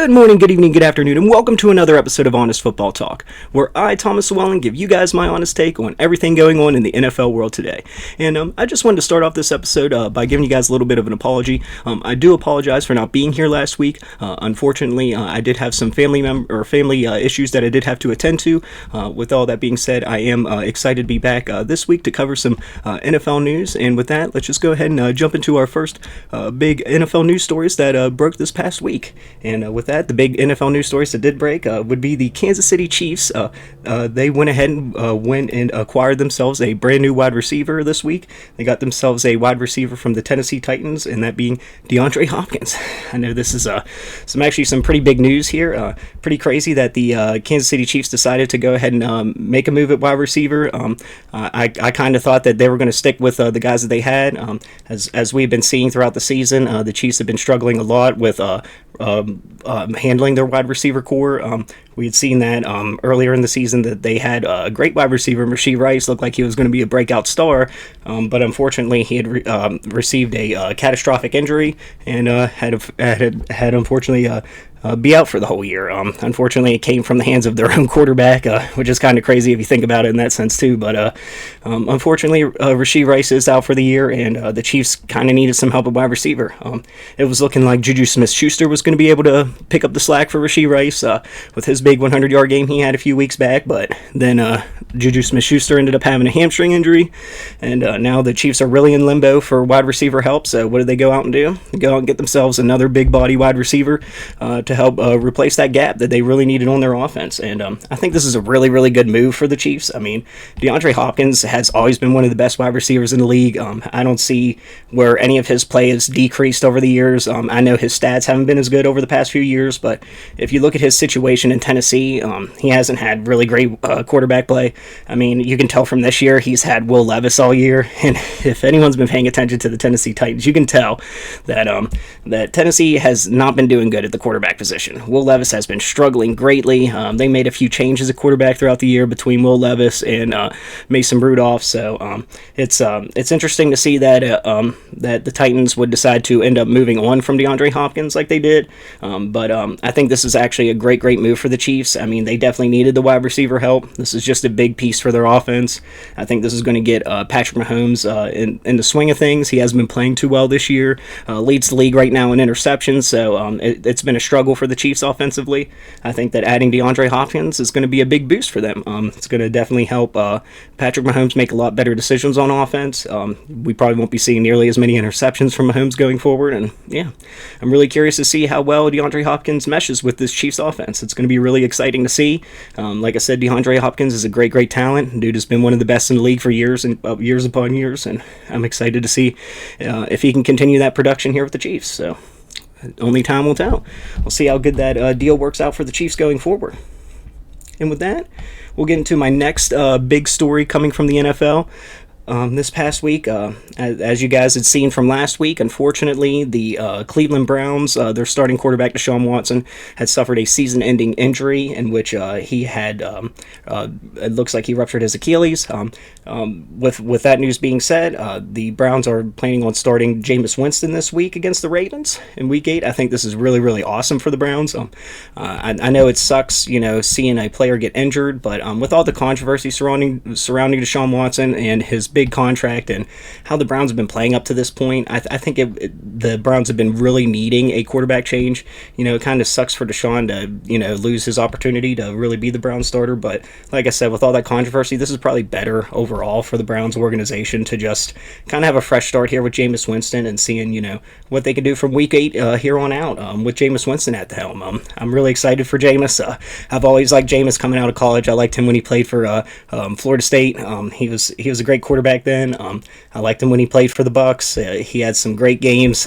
Good morning, good evening, good afternoon, and welcome to another episode of Honest Football Talk, where I, Thomas Llewellyn, give you guys my honest take on everything going on in the NFL world today. And I just wanted to start off this episode by giving you guys a little bit of an apology. I do apologize for not being here last week. Unfortunately, I did have some family issues that I did have to attend to. With all that being said, I am excited to be back this week to cover some NFL news. And with that, let's just go ahead and jump into our first big NFL news stories that broke this past week. And with that, the big NFL news stories that did break would be the Kansas City Chiefs. They went ahead and went and acquired themselves a brand new wide receiver this week. They got themselves a wide receiver from the Tennessee Titans, and that being DeAndre Hopkins. I know this is some pretty big news here. Pretty crazy that the Kansas City Chiefs decided to go ahead and make a move at wide receiver. I kind of thought that they were going to stick with the guys that they had. As we've been seeing throughout the season, the Chiefs have been struggling a lot with handling their wide receiver core. We had seen that earlier in the season that they had a great wide receiver. Rashee Rice looked like he was going to be a breakout star, but unfortunately he had received a catastrophic injury and had unfortunately be out for the whole year. Unfortunately, it came from the hands of their own quarterback, which is kind of crazy if you think about it in that sense too. But unfortunately, Rashee Rice is out for the year, and the Chiefs kind of needed some help at wide receiver. It was looking like Juju Smith-Schuster was going to be able to pick up the slack for Rashee Rice with his big 100-yard game he had a few weeks back, but then Juju Smith-Schuster ended up having a hamstring injury, and now the Chiefs are really in limbo for wide receiver help. So what did they go out and do? They go out and get themselves another big body wide receiver to help replace that gap that they really needed on their offense. And I think this is a really, really good move for the Chiefs. I mean, DeAndre Hopkins has always been one of the best wide receivers in the league. I don't see where any of his play has decreased over the years. I know his stats haven't been as good over the past few years, but if you look at his situation in Tennessee, he hasn't had really great quarterback play. I mean, you can tell from this year he's had Will Levis all year, and if anyone's been paying attention to the Tennessee Titans, you can tell that that Tennessee has not been doing good at the quarterback position. Will Levis has been struggling greatly. They made a few changes at quarterback throughout the year between Will Levis and Mason Rudolph, so it's interesting to see that that the Titans would decide to end up moving on from DeAndre Hopkins like they did, but I think this is actually a great move for the Chiefs. I mean, they definitely needed the wide receiver help. This is just a big piece for their offense. I think this is going to get Patrick Mahomes in the swing of things. He hasn't been playing too well this year. Leads the league right now in interceptions, so it's been a struggle for the Chiefs offensively. I think that adding DeAndre Hopkins is going to be a big boost for them. It's going to definitely help Patrick Mahomes make a lot better decisions on offense. We probably won't be seeing nearly as many interceptions from Mahomes going forward, and yeah, I'm really curious to see how well DeAndre Hopkins meshes with this Chiefs offense. It's going to be really exciting to see. Like I said, DeAndre Hopkins is a great talent. Dude has been one of the best in the league for years upon years, and I'm excited to see if he can continue that production here with the Chiefs. So only time will tell. We'll see how good that deal works out for the Chiefs going forward. And with that, we'll get into my next big story coming from the NFL. This past week, as you guys had seen from last week, unfortunately, the Cleveland Browns, their starting quarterback Deshaun Watson, had suffered a season-ending injury in which he had, it looks like he ruptured his Achilles. With that news being said, the Browns are planning on starting Jameis Winston this week against the Ravens in Week 8. I think this is really awesome for the Browns. I know it sucks, seeing a player get injured, but with all the controversy surrounding Deshaun Watson and his big contract and how the Browns have been playing up to this point, I think the Browns have been really needing a quarterback change. It kind of sucks for Deshaun to lose his opportunity to really be the Browns starter, but like I said, with all that controversy, this is probably better overall for the Browns organization to just kind of have a fresh start here with Jameis Winston and seeing what they can do from Week 8 here on out with Jameis Winston at the helm. I'm really excited for Jameis. I've always liked Jameis coming out of college. I liked him when he played for Florida State. He was a great quarterback then. I liked him when he played for the Bucks. He had some great games.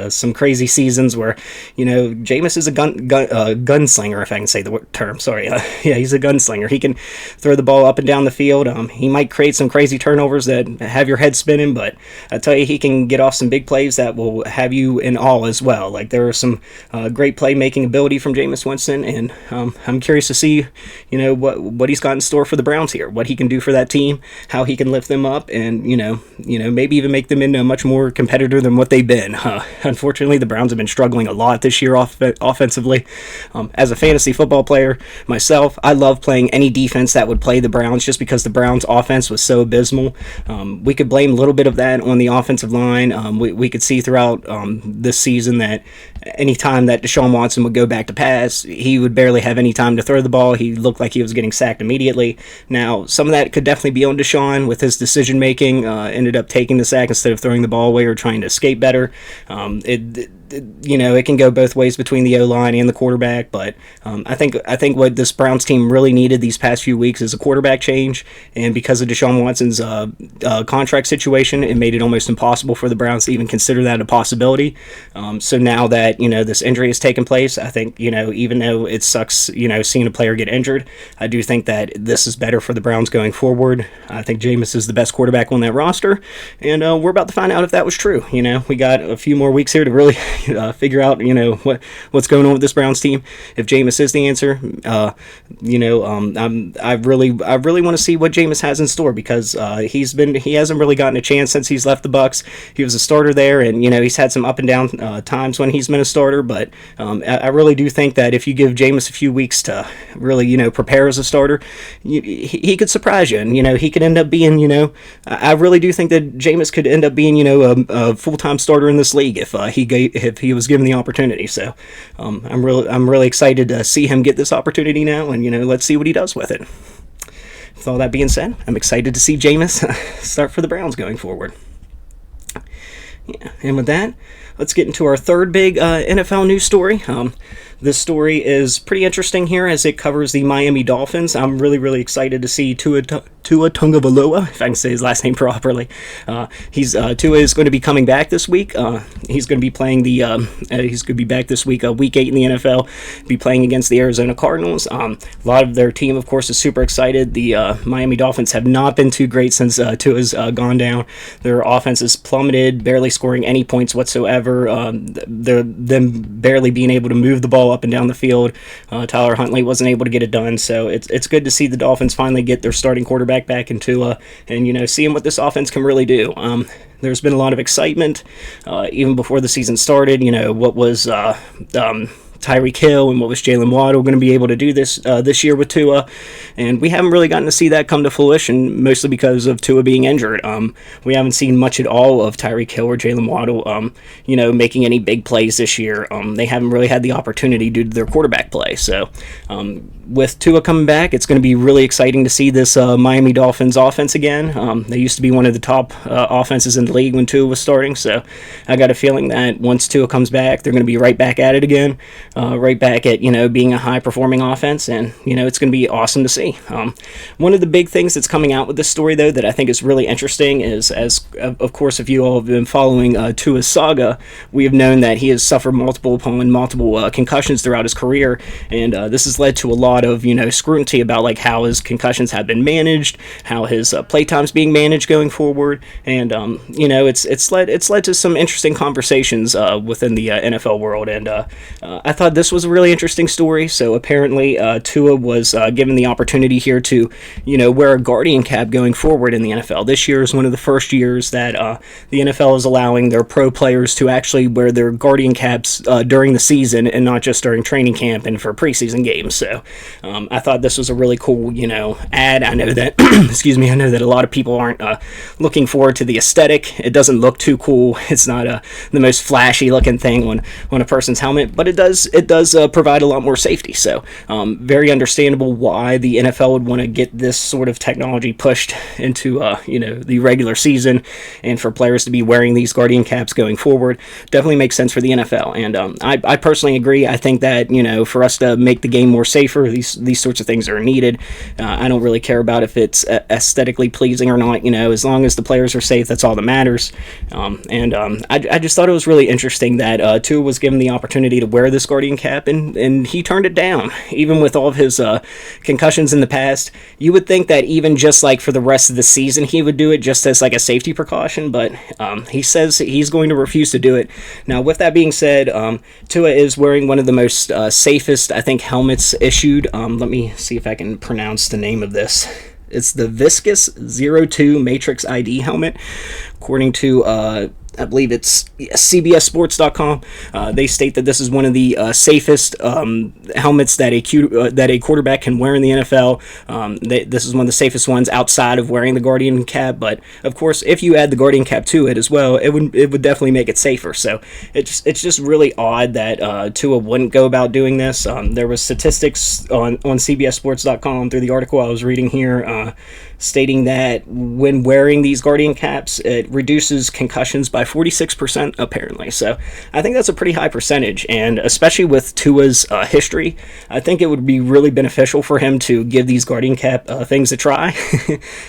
Some crazy seasons where, Jameis is a gunslinger, if I can say the term. Sorry. Yeah, he's a gunslinger. He can throw the ball up and down the field. He might create some crazy turnovers that have your head spinning, but I tell you, he can get off some big plays that will have you in awe as well. Like, there are some great playmaking ability from Jameis Winston, and I'm curious to see, what he's got in store for the Browns here, what he can do for that team, how he can lift them up, and maybe even make them into a much more competitor than what they've been. unfortunately, the Browns have been struggling a lot this year offensively. As a fantasy football player myself, I love playing any defense that would play the Browns just because the Browns' offense was so abysmal. We could blame a little bit of that on the offensive line. We could see throughout this season that any time that Deshaun Watson would go back to pass, he would barely have any time to throw the ball. He looked like he was getting sacked immediately. Now, some of that could definitely be on Deshaun with his decision making. Ended up taking the sack instead of throwing the ball away or trying to escape better. It can go both ways between the O-line and the quarterback, but I think what this Browns team really needed these past few weeks is a quarterback change, and because of Deshaun Watson's contract situation, it made it almost impossible for the Browns to even consider that a possibility. So now that, this injury has taken place, I think, even though it sucks, seeing a player get injured, I do think that this is better for the Browns going forward. I think Jameis is the best quarterback on that roster, and we're about to find out if that was true. We got a few more weeks here to really figure out, what's going on with this Browns team. If Jameis is the answer, I really want to see what Jameis has in store, because he hasn't really gotten a chance since he's left the Bucs. He was a starter there, and he's had some up and down times when he's been a starter, but I really do think that if you give Jameis a few weeks to really prepare as a starter, he could surprise you, and he could end up being I really do think that Jameis could end up being a full-time starter in this league if he was given the opportunity. So I'm really excited to see him get this opportunity now, and let's see what he does with it. With all that being said, I'm excited to see Jameis start for the Browns going forward. Yeah, and with that, let's get into our third big NFL news story. This story is pretty interesting here as it covers the Miami Dolphins. I'm really excited to see Tua Tagovailoa, if I can say his last name properly. Tua is going to be coming back this week. He's going to be playing he's going to be back this week, week 8 in the NFL, be playing against the Arizona Cardinals. A lot of their team, of course, is super excited. The Miami Dolphins have not been too great since Tua's gone down. Their offense has plummeted, barely scoring any points whatsoever. Them barely being able to move the ball up and down the field. Tyler Huntley wasn't able to get it done, so it's good to see the Dolphins finally get their starting quarterback back in Tua, and seeing what this offense can really do. There's been a lot of excitement even before the season started. What was Tyreek Hill and what was Jalen Waddle going to be able to do this year with Tua, and we haven't really gotten to see that come to fruition, mostly because of Tua being injured. We haven't seen much at all of Tyreek Hill or Jalen Waddle making any big plays this year. They haven't really had the opportunity due to their quarterback play. So with Tua coming back, it's going to be really exciting to see this Miami Dolphins offense again. They used to be one of the top offenses in the league when Tua was starting, so I got a feeling that once Tua comes back, they're going to be right back at it again. Right back at being a high-performing offense, and it's going to be awesome to see. One of the big things that's coming out with this story, though, that I think is really interesting is, as of course, if you all have been following Tua's saga, we have known that he has suffered multiple concussions throughout his career, and this has led to a lot of scrutiny about how his concussions have been managed, how his playtime's being managed going forward, and it's led to some interesting conversations within the NFL world, and I thought this was a really interesting story. So apparently Tua was given the opportunity here to wear a guardian cap going forward in the NFL. This year is one of the first years that the NFL is allowing their pro players to actually wear their guardian caps during the season and not just during training camp and for preseason games. So I thought this was a really cool ad. I know that I know that a lot of people aren't looking forward to the aesthetic. It doesn't look too cool. It's not the most flashy looking thing on a person's helmet, but it does provide a lot more safety. So very understandable why the NFL would want to get this sort of technology pushed into the regular season, and for players to be wearing these guardian caps going forward definitely makes sense for the NFL. And I personally agree. I think that for us to make the game more safer, these sorts of things are needed. I don't really care about if it's aesthetically pleasing or not. As long as the players are safe, that's all that matters. I just thought it was really interesting that Tua was given the opportunity to wear this guardian cap, and he turned it down. Even with all of his concussions in the past, you would think that even just for the rest of the season he would do it just as a safety precaution, but he says he's going to refuse to do it. Now, with that being said, Tua is wearing one of the most safest, I think, helmets issued. Let me see if I can pronounce the name of this. It's the Viscus 02 Matrix ID helmet. According to I believe it's CBSSports.com. They state that this is one of the safest helmets that a quarterback can wear in the NFL. This is one of the safest ones outside of wearing the Guardian cap. But of course, if you add the Guardian cap to it as well, it would definitely make it safer. So it's just really odd that Tua wouldn't go about doing this. There was statistics on CBSSports.com through the article I was reading here, stating that when wearing these Guardian caps, it reduces concussions by 46%, apparently. So I think that's a pretty high percentage, and especially with Tua's history, I think it would be really beneficial for him to give these Guardian cap things a try.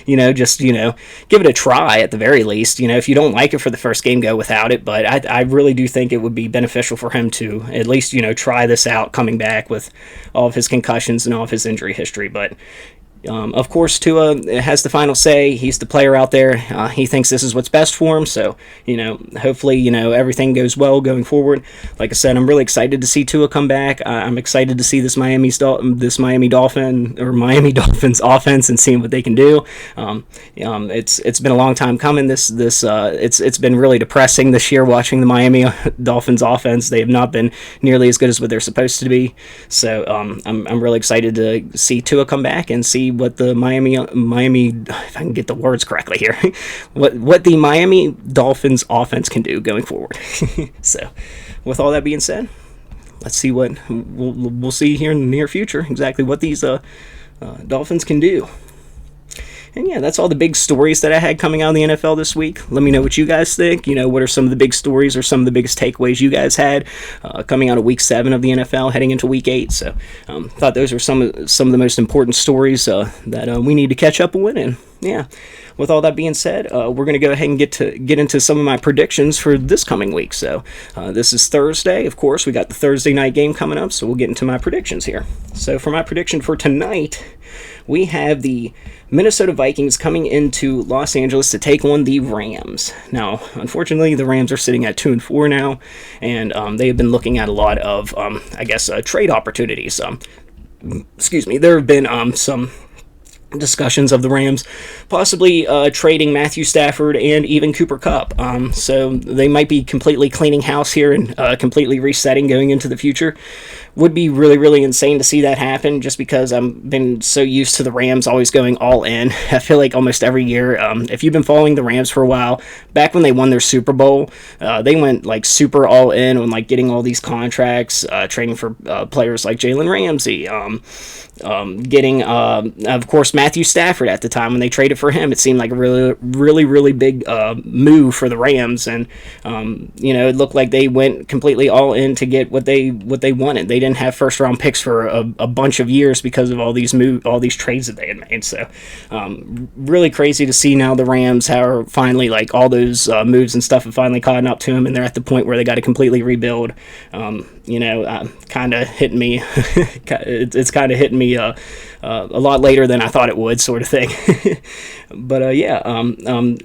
Just give it a try at the very least. If you don't like it for the first game, go without it, but I really do think it would be beneficial for him to at least, try this out coming back with all of his concussions and all of his injury history. But of course, Tua has the final say. He's the player out there. He thinks this is what's best for him. So, hopefully, everything goes well going forward. Like I said, I'm really excited to see Tua come back. I'm excited to see this Miami Dolphins offense and seeing what they can do. It's been a long time coming. It's been really depressing this year watching the Miami Dolphins offense. They have not been nearly as good as what they're supposed to be. So, I'm really excited to see Tua come back and see what the Miami, if I can get the words correctly here, what the Miami Dolphins offense can do going forward. So, with all that being said, let's see what we'll see here in the near future, exactly what these Dolphins can do. And yeah, that's all the big stories that I had coming out of the NFL this week. Let me know what you guys think. What are some of the big stories or some of the biggest takeaways you guys had coming out of Week 7 of the NFL, heading into Week 8. So, thought those were some of the most important stories that we need to catch up on. And yeah, with all that being said, we're going to go ahead and get into some of my predictions for this coming week. So, this is Thursday. Of course, we got the Thursday night game coming up, so we'll get into my predictions here. So, for my prediction for tonight, we have the Minnesota Vikings coming into Los Angeles to take on the Rams. Now, unfortunately, the Rams are sitting at 2-4 now, and they have been looking at a lot of, trade opportunities. There have been some discussions of the Rams possibly trading Matthew Stafford and even Cooper Kupp. So they might be completely cleaning house here and completely resetting going into the future. Would be really, really insane to see that happen, just because I've been so used to the Rams always going all in. I feel like almost every year, if you've been following the Rams for a while, back when they won their Super Bowl, they went like super all in on like getting all these contracts, trading for players like Jalen Ramsey, getting, of course, Matthew Stafford at the time when they traded for him. It seemed like a really, really, really big move for the Rams, and it looked like they went completely all in to get what they wanted. They didn't have first round picks for a bunch of years because of all these trades that they had made. So really crazy to see now the Rams are finally, like, all those moves and stuff have finally caught up to them, and they're at the point where they got to completely rebuild. Kind of hitting me. It's kind of hitting me a lot later than I thought it would, sort of thing. But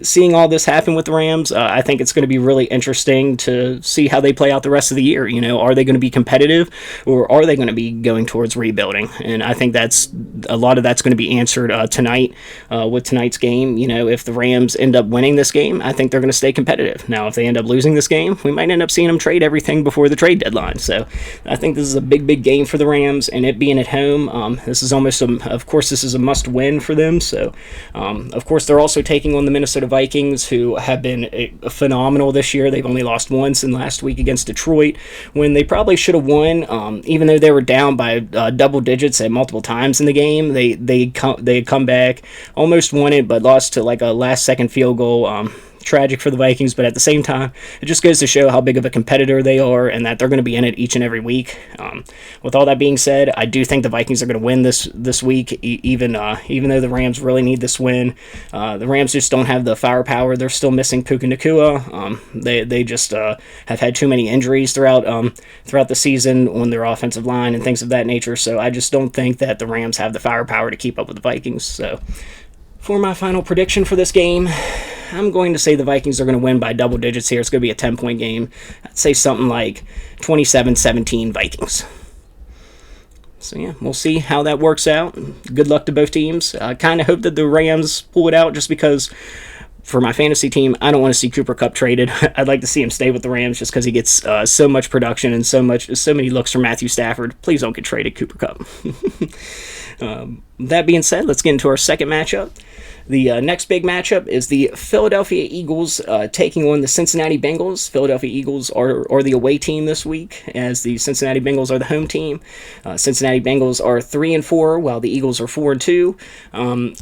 seeing all this happen with the Rams, I think it's going to be really interesting to see how they play out the rest of the year. Are they going to be competitive, or are they going to be going towards rebuilding? And I think a lot of that's going to be answered tonight with tonight's game. If the Rams end up winning this game, I think they're going to stay competitive. Now, if they end up losing this game, we might end up seeing them trade everything before the trade deadline. So I think this is a big, big game for the Rams, and it being at home, this is almost this is a must-win for them. So, of course, they're also taking on the Minnesota Vikings, who have been phenomenal this year. They've only lost once in last week against Detroit, when they probably should have won. Even though they were down by double digits at multiple times in the game, they had come back, almost won it, but lost to like a last-second field goal. Tragic for the Vikings, but at the same time, it just goes to show how big of a competitor they are, and that they're going to be in it each and every week. With all that being said, I do think the Vikings are going to win this week, even though the Rams really need this win. The Rams just don't have the firepower. They're still missing Puka Nacua. They just have had too many injuries throughout the season on their offensive line and things of that nature. So I just don't think that the Rams have the firepower to keep up with the Vikings. So for my final prediction for this game, I'm going to say the Vikings are going to win by double digits here. It's going to be a 10-point game. I'd say something like 27-17 Vikings. So yeah, we'll see how that works out. Good luck to both teams. I kind of hope that the Rams pull it out, just because for my fantasy team, I don't want to see Cooper Kupp traded. I'd like to see him stay with the Rams just because he gets so much production and so many looks from Matthew Stafford. Please don't get traded, Cooper Kupp. That being said, let's get into our second matchup. The next big matchup is the Philadelphia Eagles taking on the Cincinnati Bengals. Philadelphia Eagles are the away team this week, as the Cincinnati Bengals are the home team. Cincinnati Bengals are 3-4, while the Eagles are 4-2.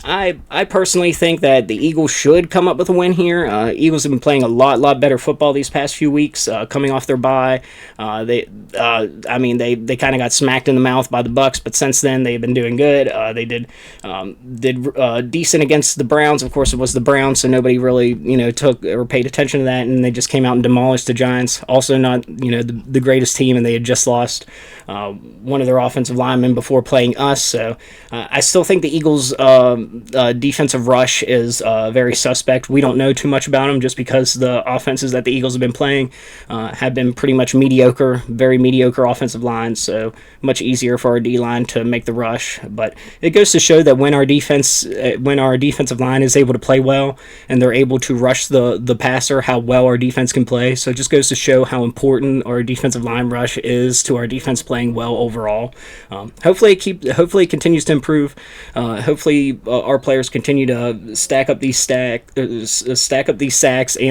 I personally think that the Eagles should come up with a win here. Eagles have been playing a lot better football these past few weeks, coming off their bye. They kind of got smacked in the mouth by the Bucs, but since then they've been doing good. They did decent against the Browns. Of course, it was the Browns, so nobody really took or paid attention to that, and they just came out and demolished the Giants. Also not the greatest team, and they had just lost one of their offensive linemen before playing us. So I still think the Eagles' defensive rush is very suspect. We don't know too much about them just because the offenses that the Eagles have been playing have been pretty much mediocre, very mediocre offensive lines, so much easier for our D-line to make the rush. But it goes to show that when our defensive line is able to play well and they're able to rush the passer, how well our defense can play. So it just goes to show how important our defensive line rush is to our defense playing well overall. Hopefully it continues to improve. Hopefully our players continue to stack up these sacks and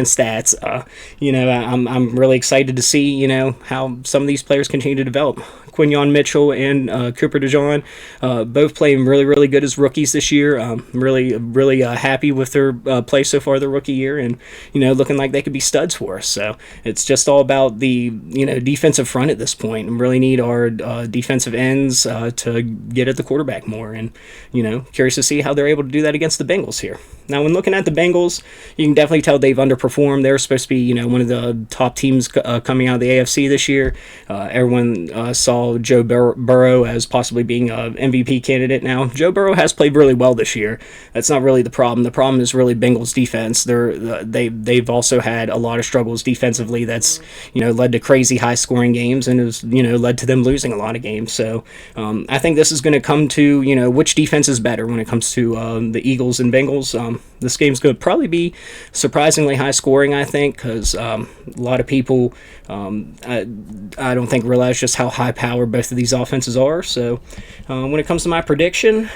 stats. I'm really excited to see how some of these players continue to develop. Quinyon Mitchell and Cooper DeJean both playing really good as rookies this year. Really happy with their play so far their rookie year, and looking like they could be studs for us. So it's just all about the defensive front at this point, and really need our defensive ends to get at the quarterback more, and curious to see how they're able to do that against the Bengals here. Now, when looking at the Bengals, you can definitely tell they've underperformed. They're supposed to be one of the top teams coming out of the AFC this year. Everyone saw Joe Burrow as possibly being an MVP candidate. Now, Joe Burrow has played really well this year. That's not really the problem. The problem is really Bengals defense. They've also had a lot of struggles defensively. That's led to crazy high scoring games, and has led to them losing a lot of games. So I think this is going to come to which defense is better when it comes to the Eagles and Bengals. This game's going to probably be surprisingly high scoring, I think, because a lot of people I don't think realize just how high powered both of these offenses are. So when it comes to my prediction,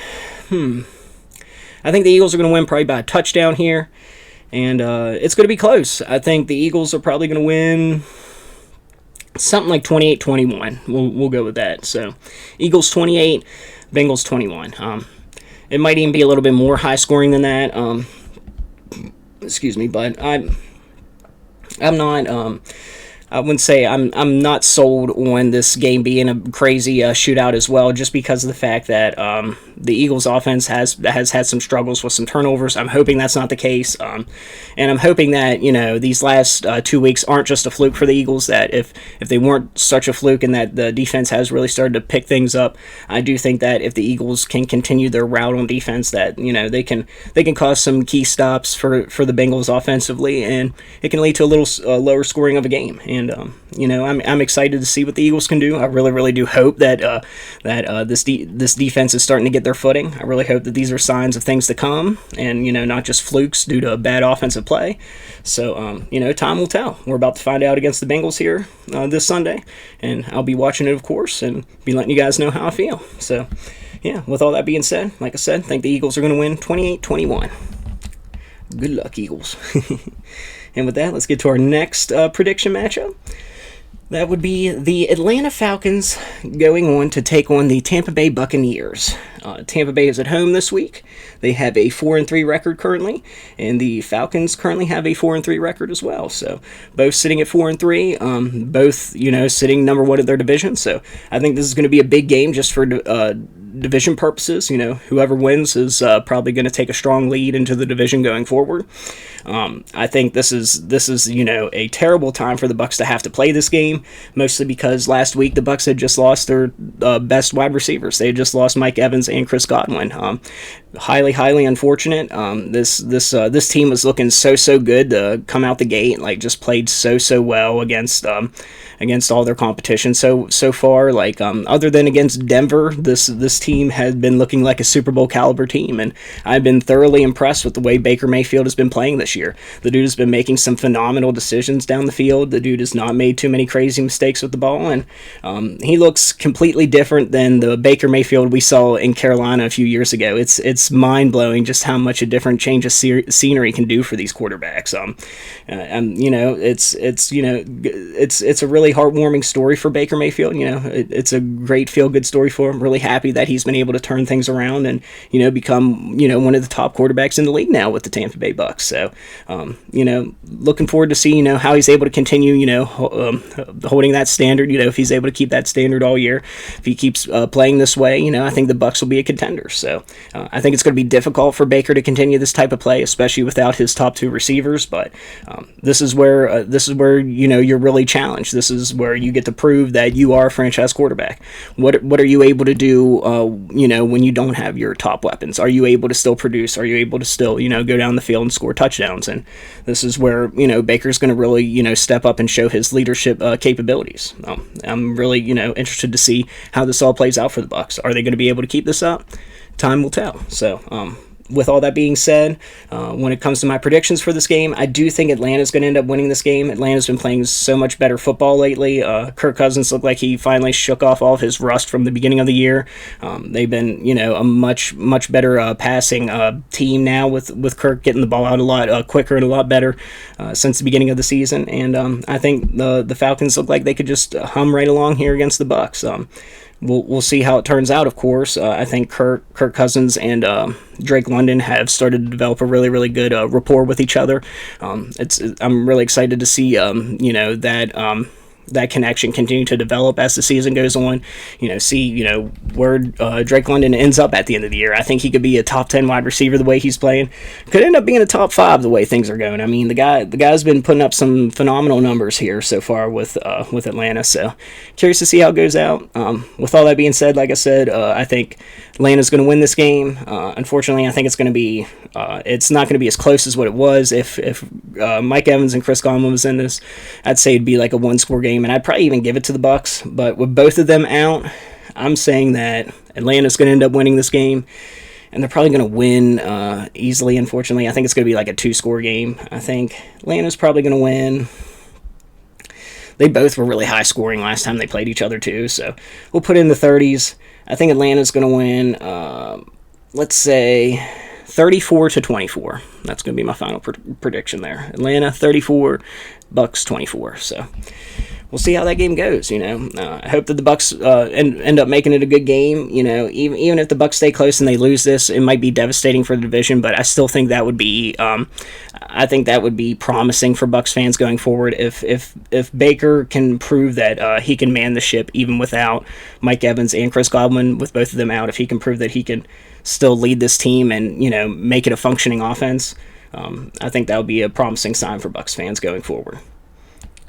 I think the Eagles are going to win probably by a touchdown here, and it's going to be close. I think the Eagles are probably going to win something like 28-21. We'll go with that. So Eagles 28, Bengals 21. It might even be a little bit more high scoring than that. Excuse me, but I'm not. I wouldn't say I'm not sold on this game being a crazy shootout as well, just because of the fact that the Eagles offense has had some struggles with some turnovers. I'm hoping that's not the case, and I'm hoping that these last 2 weeks aren't just a fluke for the Eagles. That if they weren't such a fluke, and that the defense has really started to pick things up, I do think that if the Eagles can continue their route on defense, that they can cause some key stops for the Bengals offensively, and it can lead to a little lower scoring of a game. And I'm excited to see what the Eagles can do. I really do hope that this defense is starting to get their footing. I really hope that these are signs of things to come, and not just flukes due to bad offensive play. So time will tell. We're about to find out against the Bengals here this Sunday, and I'll be watching it, of course, and be letting you guys know how I feel. So yeah, with all that being said, like I said, I think the Eagles are going to win 28-21. Good luck, Eagles. And with that, let's get to our next prediction matchup. That would be the Atlanta Falcons going on to take on the Tampa Bay Buccaneers. Tampa Bay is at home this week. They have a 4-3 record currently, and the Falcons currently have a 4-3 record as well. So both sitting at 4-3, both sitting number one of their division. So I think this is going to be a big game just for division purposes. Whoever wins is probably going to take a strong lead into the division going forward. I think this is a terrible time for the Bucs to have to play this game, mostly because last week the Bucs had just lost their best wide receivers. They had just lost Mike Evans and Chris Godwin. Highly unfortunate. This team was looking so good to come out the gate, like just played so well against all their competition so far. Like other than against Denver, this team has been looking like a Super Bowl caliber team, and I've been thoroughly impressed with the way Baker Mayfield has been playing this year. The dude has been making some phenomenal decisions down the field. The dude has not made too many crazy mistakes with the ball, and he looks completely different than the Baker Mayfield we saw in Carolina a few years ago. It's mind-blowing just how much a different change of scenery can do for these quarterbacks. It's a really heartwarming story for Baker Mayfield. It's a great feel-good story for him. Really happy that he's been able to turn things around and become one of the top quarterbacks in the league now with the Tampa Bay Bucks. So looking forward to see how he's able to continue holding that standard. If he's able to keep that standard all year, if he keeps playing this way, I think the Bucks will be a contender. So I think it's going to be difficult for Baker to continue this type of play, especially without his top two receivers. But this is where you're really challenged. This is where you get to prove that you are a franchise quarterback. What are you able to do when you don't have your top weapons? Are you able to still produce? Are you able to still go down the field and score touchdowns? And this is where Baker's going to really step up and show his leadership capabilities. I'm really interested to see how this all plays out for the Bucks. Are they going to be able to keep this up? Time will tell. So with all that being said, when it comes to my predictions for this game, I do think Atlanta's going to end up winning this game. Atlanta's been playing so much better football lately. Kirk Cousins looked like he finally shook off all of his rust from the beginning of the year. They've been, a much better passing team now with Kirk getting the ball out a lot quicker and a lot better since the beginning of the season. And I think the Falcons look like they could just hum right along here against the Bucks. We'll see how it turns out, of course. I think Kirk Cousins and Drake London have started to develop a really, really good rapport with each other. I'm really excited to see that connection continue to develop as the season goes on. Where Drake London ends up at the end of the year. I think he could be a top 10 wide receiver the way he's playing. Could end up being a top 5 the way things are going. I mean, the guy's been putting up some phenomenal numbers here so far with Atlanta. So curious to see how it goes out. With all that being said, like I said, I think Atlanta's going to win this game. Unfortunately, I think it's going to be it's not going to be as close as what it was if Mike Evans and Chris Godwin was in this. I'd say it'd be like a one-score game, and I'd probably even give it to the Bucks. But with both of them out, I'm saying that Atlanta's going to end up winning this game, and they're probably going to win easily, unfortunately. I think it's going to be like a 2-score game. I think Atlanta's probably going to win. They both were really high scoring last time they played each other too, so we'll put it in the 30s. I think Atlanta's going to win, let's say, 34-24. That's going to be my final prediction there. Atlanta 34, Bucks 24. So we'll see how that game goes. I hope that the Bucks end up making it a good game. Even if the Bucks stay close and they lose this, it might be devastating for the division. But I still think that would be, I think that would be promising for Bucks fans going forward. If Baker can prove that he can man the ship even without Mike Evans and Chris Godwin, with both of them out, if he can prove that he can still lead this team and make it a functioning offense, I think that would be a promising sign for Bucks fans going forward.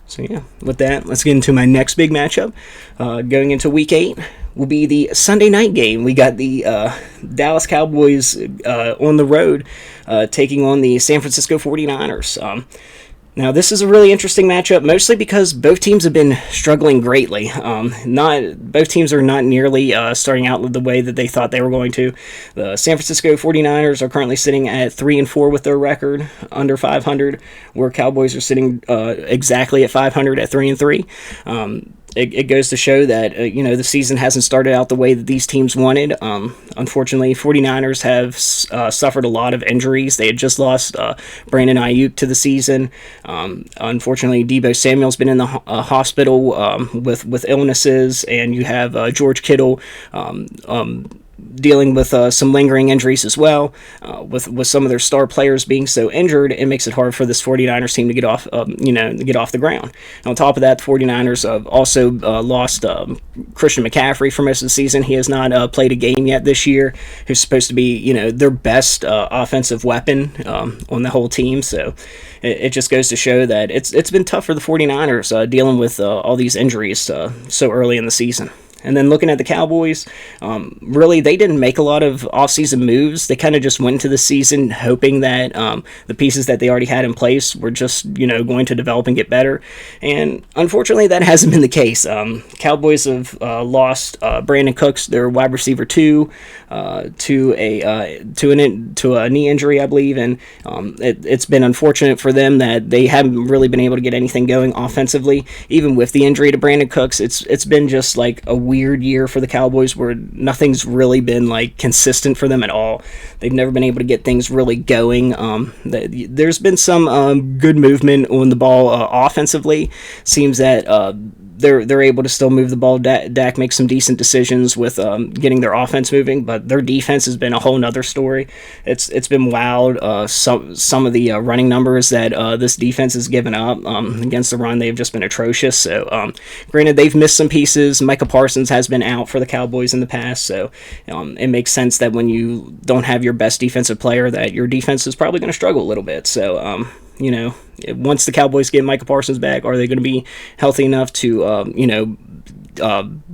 So yeah, with that, let's get into my next big matchup. Going into Week 8 will be the Sunday night game. We got the Dallas Cowboys on the road taking on the San Francisco 49ers. Now, this is a really interesting matchup, mostly because both teams have been struggling greatly. Both teams are not nearly starting out the way that they thought they were going to. The San Francisco 49ers are currently sitting at 3-4 with their record, under 500, where Cowboys are sitting exactly at 500 at 3-3. It goes to show that, the season hasn't started out the way that these teams wanted. Unfortunately, 49ers have suffered a lot of injuries. They had just lost Brandon Ayuk to the season. Unfortunately, Deebo Samuel's been in the hospital with illnesses, and you have George Kittle dealing with some lingering injuries as well. With some of their star players being so injured, it makes it hard for this 49ers team to get off the ground. And on top of that, the 49ers have also lost Christian McCaffrey for most of the season. He has not played a game yet this year, who's supposed to be their best offensive weapon on the whole team. So it just goes to show that it's been tough for the 49ers dealing with all these injuries so early in the season. And then looking at the Cowboys, really, they didn't make a lot of offseason moves. They kind of just went into the season hoping that the pieces that they already had in place were just, going to develop and get better. And unfortunately, that hasn't been the case. Cowboys have lost Brandon Cooks, their wide receiver 2, to a knee injury, I believe. And it's been unfortunate for them that they haven't really been able to get anything going offensively. Even with the injury to Brandon Cooks, it's been just like a weird year for the Cowboys where nothing's really been like consistent for them at all. They've never been able to get things really going. There's been some good movement on the ball offensively. Seems that they're able to still move the ball. Dak makes some decent decisions with getting their offense moving, but their defense has been a whole nother story. It's been wild. Some of the running numbers that this defense has given up against the run, they've just been atrocious. So granted, they've missed some pieces. Micah Parsons has been out for the Cowboys in the past, so it makes sense that when you don't have your best defensive player, that your defense is probably going to struggle a little bit. So once the Cowboys get Micah Parsons back, are they going to be healthy enough to,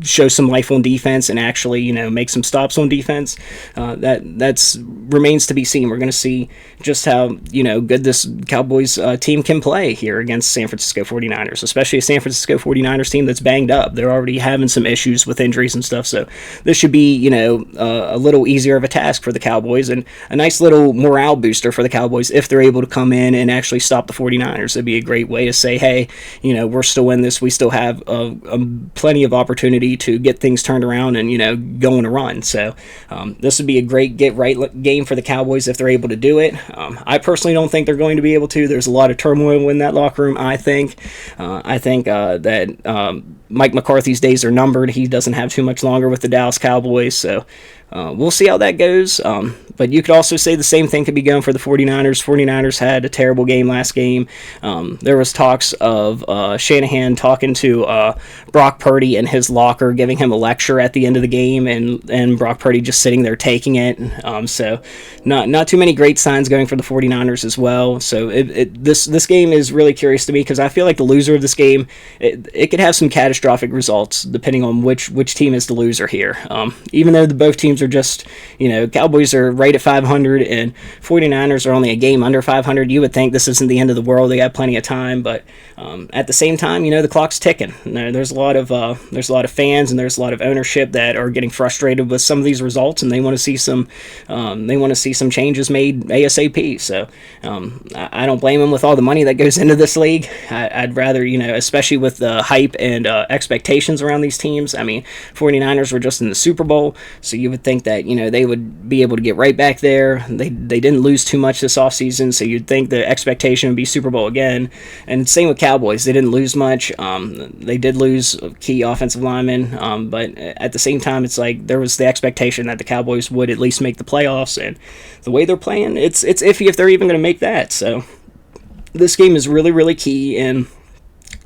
show some life on defense and actually, make some stops on defense? That's remains to be seen. We're going to see just how, good this Cowboys team can play here against San Francisco 49ers, especially a San Francisco 49ers team that's banged up. They're already having some issues with injuries and stuff, so this should be, a little easier of a task for the Cowboys and a nice little morale booster for the Cowboys if they're able to come in and actually stop the 49ers. It'd be a great way to say, hey, we're still in this. We still have plenty of opportunity to get things turned around and, go on a run. So this would be a great get-right game for the Cowboys if they're able to do it. I personally don't think they're going to be able to. There's a lot of turmoil in that locker room, I think. That Mike McCarthy's days are numbered. He doesn't have too much longer with the Dallas Cowboys, so we'll see how that goes. But you could also say the same thing could be going for the 49ers. 49ers had a terrible game last game. There was talks of Shanahan talking to Brock Purdy in his locker, giving him a lecture at the end of the game, and Brock Purdy just sitting there taking it. So not too many great signs going for the 49ers as well. So this game is really curious to me because I feel like the loser of this game, it could have some catastrophic results depending on which team is the loser here. Even though both teams are just, Cowboys are right at 500 and 49ers are only a game under 500, you would think this isn't the end of the world. They got plenty of time, but at the same time, the clock's ticking. There's a lot of fans and there's a lot of ownership that are getting frustrated with some of these results, and they want to see some changes made ASAP. So I don't blame them with all the money that goes into this league. I'd rather, especially with the hype and expectations around these teams. I mean, 49ers were just in the Super Bowl, so you would think that they would be able to get right back there. They didn't lose too much this offseason, so you'd think the expectation would be Super Bowl again. And same with Cowboys. They didn't lose much. They did lose key offensive linemen, but at the same time, it's like there was the expectation that the Cowboys would at least make the playoffs, and the way they're playing, it's iffy if they're even going to make that. So this game is really, really key in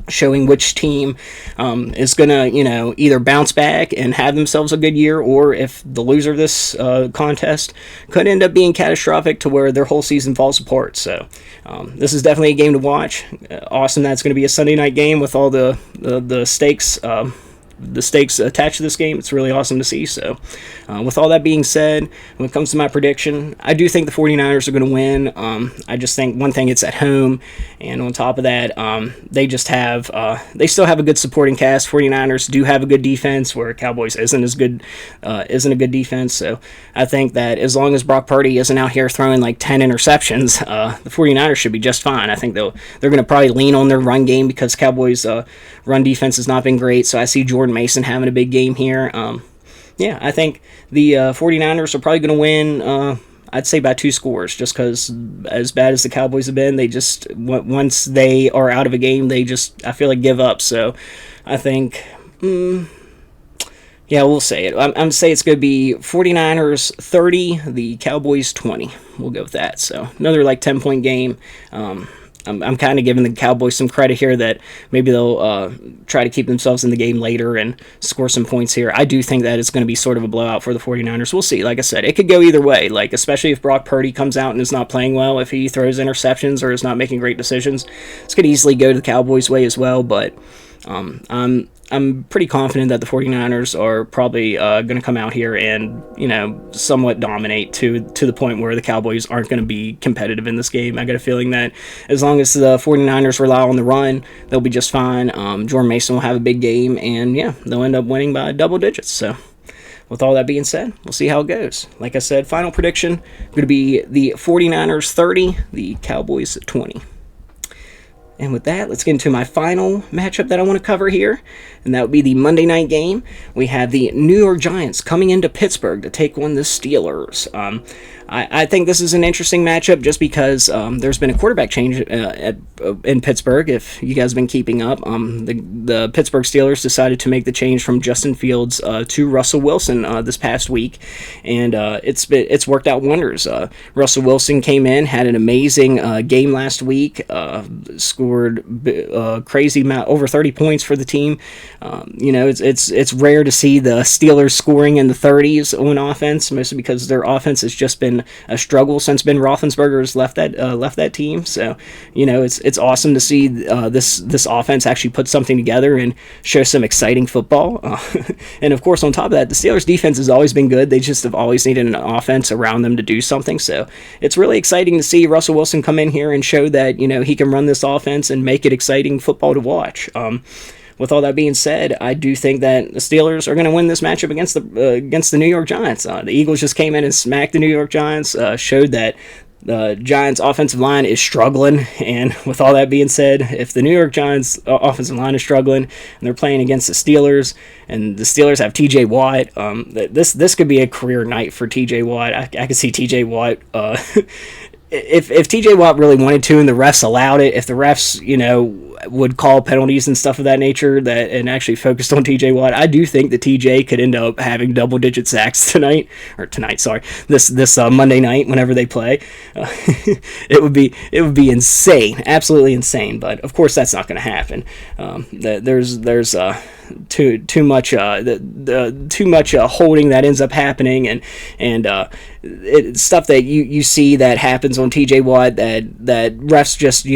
showing which team is going to, either bounce back and have themselves a good year, or if the loser of this contest could end up being catastrophic to where their whole season falls apart. So this is definitely a game to watch. Awesome that's going to be a Sunday night game with all the stakes attached to this game. It's really awesome to see. So with all that being said, when it comes to my prediction, I do think the 49ers are going to win. I just think one thing, it's at home, and on top of that, they still have a good supporting cast. 49ers do have a good defense where Cowboys isn't a good defense. So I think that as long as Brock Purdy isn't out here throwing like 10 interceptions, the 49ers should be just fine. I think they're going to probably lean on their run game because Cowboys run defense has not been great. So I see Jordan Mason having a big game here. I think the 49ers are probably going to win, I'd say by 2 scores, just because as bad as the Cowboys have been, they just, once they are out of a game, I feel like give up. So I think, we'll say it. I'm going to say it's going to be 49ers 30, the Cowboys 20. We'll go with that. So another 10-point game. I'm kind of giving the Cowboys some credit here that maybe they'll try to keep themselves in the game later and score some points here. I do think that it's going to be sort of a blowout for the 49ers. We'll see. Like I said, it could go either way, especially if Brock Purdy comes out and is not playing well, if he throws interceptions or is not making great decisions. This could easily go to the Cowboys' way as well, but I'm pretty confident that the 49ers are probably going to come out here and, somewhat dominate to the point where the Cowboys aren't going to be competitive in this game. I got a feeling that as long as the 49ers rely on the run, they'll be just fine. Jordan Mason will have a big game, and they'll end up winning by double digits. So with all that being said, we'll see how it goes. Like I said, final prediction, going to be the 49ers 30, the Cowboys 20. And with that, let's get into my final matchup that I want to cover here, and that would be the Monday night game. We have the New York Giants coming into Pittsburgh to take on the Steelers. I think this is an interesting matchup just because there's been a quarterback change in Pittsburgh. If you guys have been keeping up, the Pittsburgh Steelers decided to make the change from Justin Fields to Russell Wilson this past week, and it's worked out wonders. Russell Wilson came in, had an amazing game last week, scored crazy amount, over 30 points for the team. It's rare to see the Steelers scoring in the 30s on offense, mostly because their offense has just been a struggle since Ben Roethlisberger has left that team. So, it's awesome to see this offense actually put something together and show some exciting football. And of course, on top of that, the Steelers' defense has always been good. They just have always needed an offense around them to do something. So it's really exciting to see Russell Wilson come in here and show that he can run this offense and make it exciting football to watch. With all that being said, I do think that the Steelers are going to win this matchup against the New York Giants. The Eagles just came in and smacked the New York Giants, showed that the Giants' offensive line is struggling. And with all that being said, if the New York Giants' offensive line is struggling and they're playing against the Steelers, and the Steelers have T.J. Watt, this could be a career night for T.J. Watt. I could see T.J. Watt. If T.J. Watt really wanted to and the refs allowed it, if the refs, would call penalties and stuff of that nature and actually focused on T.J. Watt, I do think that T.J. could end up having double-digit sacks this Monday night whenever they play. It would be insane, absolutely insane. But of course, that's not going to happen. There's too much holding that ends up happening, and it's stuff that you see that happens on TJ Watt that refs just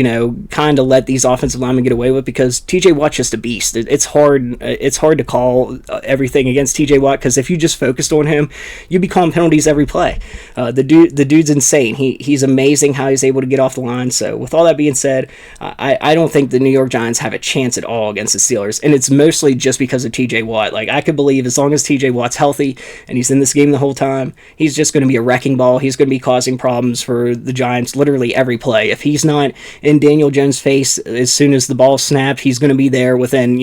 kind of let these offensive linemen get away with, because TJ Watt's just a beast. It's hard to call everything against TJ Watt, because if you just focused on him, you'd be calling penalties every play. The dude's insane. He's amazing how he's able to get off the line. So with all that being said, I don't think the New York Giants have a chance at all against the Steelers, and it's mostly just because of TJ Watt. Like, I could believe as long as TJ Watt's healthy and he's in this game the whole time, he's just going to be a wrecking ball. He's going to be causing problems for the Giants literally every play. If he's not in Daniel Jones' face as soon as the ball snapped, he's going to be there within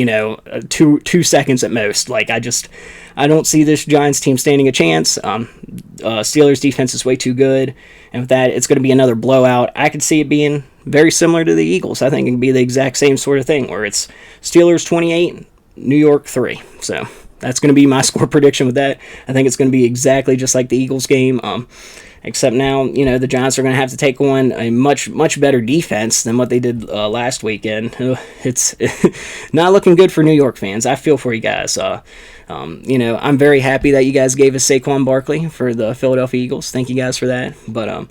2 seconds at most. Like, I don't see this Giants team standing a chance. Steelers defense is way too good, and with that, it's going to be another blowout. I could see it being very similar to the Eagles. I think it can be the exact same sort of thing, where it's Steelers 28, New York 3. So that's going to be my score prediction with that. I think it's going to be exactly just like the Eagles game, except now, the Giants are going to have to take on a much, much better defense than what they did last weekend. It's not looking good for New York fans. I feel for you guys. I'm very happy that you guys gave us Saquon Barkley for the Philadelphia Eagles. Thank you guys for that. But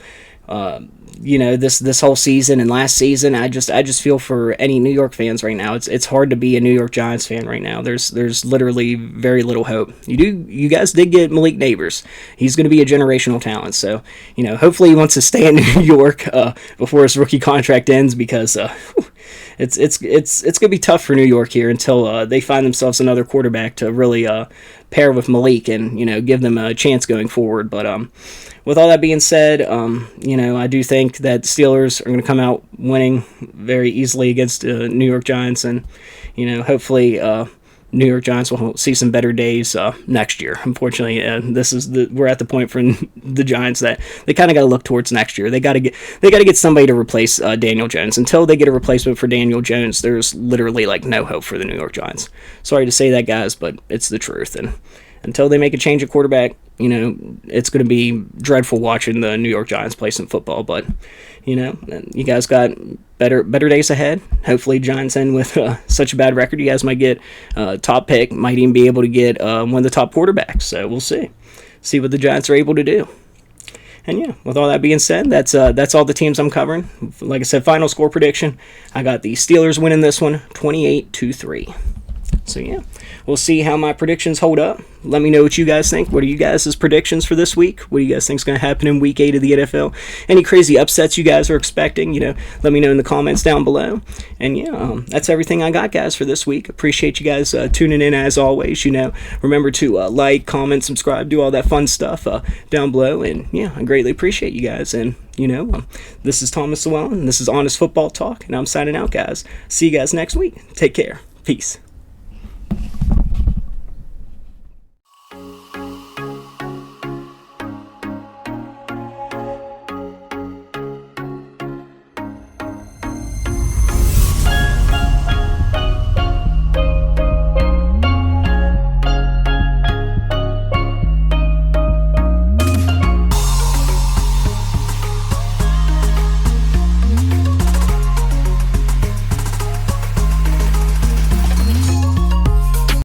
this whole season and last season, I just feel for any New York fans right now. It's hard to be a New York Giants fan right now. There's literally very little hope. You guys did get Malik Neighbors. He's going to be a generational talent. So hopefully he wants to stay in New York before his rookie contract ends, because it's going to be tough for New York here until they find themselves another quarterback to really pair with Malik and give them a chance going forward. But with all that being said, I do think that the Steelers are going to come out winning very easily against New York Giants, and hopefully New York Giants will see some better days next year. Unfortunately, we're at the point for the Giants that they kind of got to look towards next year. They got to get somebody to replace Daniel Jones. Until they get a replacement for Daniel Jones, there's literally no hope for the New York Giants. Sorry to say that, guys, but it's the truth. And until they make a change at quarterback, it's going to be dreadful watching the New York Giants play some football. But you guys got better days ahead. Hopefully, Giants end with such a bad record, you guys might get top pick, might even be able to get one of the top quarterbacks. So we'll see what the Giants are able to do. And yeah, with all that being said, that's all the teams I'm covering. Like I said, final score prediction, I got the Steelers winning this one 28-3. So yeah, we'll see how my predictions hold up. Let me know what you guys think. What are you guys' predictions for this week? What do you guys think is going to happen in Week 8 of the NFL? Any crazy upsets you guys are expecting? Let me know in the comments down below. And yeah, that's everything I got, guys, for this week. Appreciate you guys tuning in as always. Remember to like, comment, subscribe, do all that fun stuff down below. And yeah, I greatly appreciate you guys. And this is Thomas Llewellyn, and this is Honest Football Talk, and I'm signing out, guys. See you guys next week. Take care. Peace.